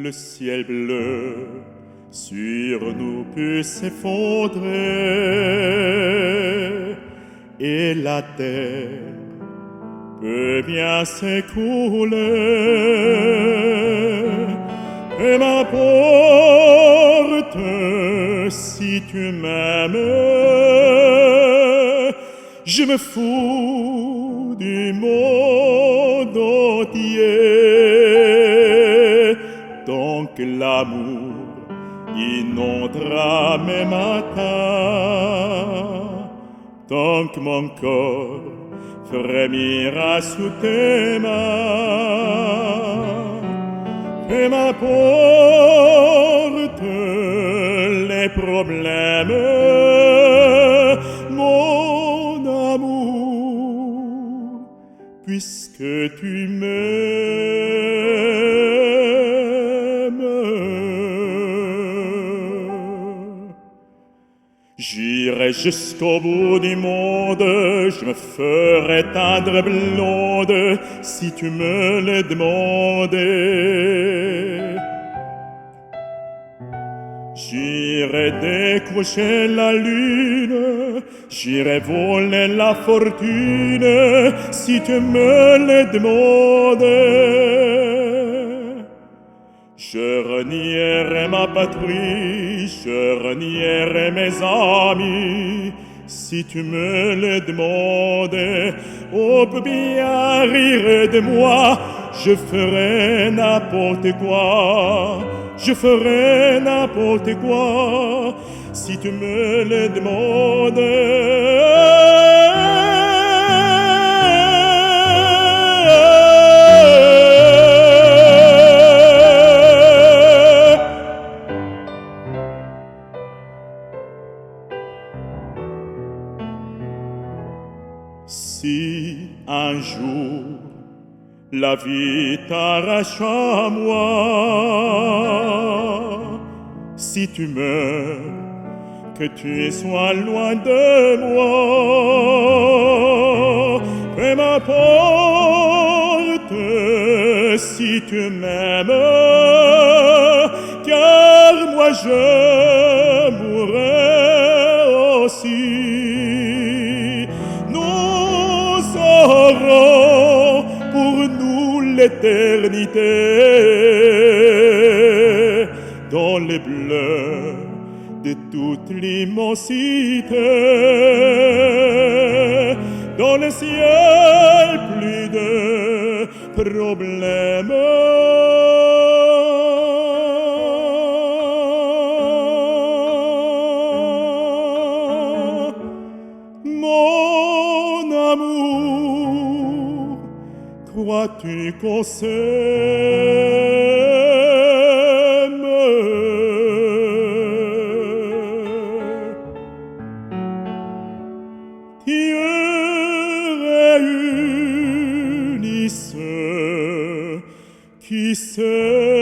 le ciel bleu sur nous peut s'effondrer et la terre peut bien s'écrouler. Et m'importe si tu m'aimes, je me fous du monde entier. Tant que l'amour inondera mes matins, tant que mon corps frémira sous tes mains, et m'apporte les problèmes, mon amour, puisque tu m'aimes. J'irai jusqu'au bout du monde, je me ferai teindre blonde si tu me le demandais. J'irai décrocher la lune, j'irai voler la fortune si tu me le demandais. Je renierai ma patrie, je renierai mes amis, si tu me le demandais. Oh, peut bien rire de moi, je ferai n'importe quoi, je ferai n'importe quoi, si tu me le demandais. Si un jour la vie t'arrache à moi, si tu meurs, que tu sois loin de moi, peu m'importe si tu m'aimes, car moi je mourrai aussi. Pour nous l'éternité, dans les bleus de toute l'immensité, dans le ciel plus de problèmes. Mon amour, crois-tu qu'on s'aime? Dieu réunit ceux qui s'aiment.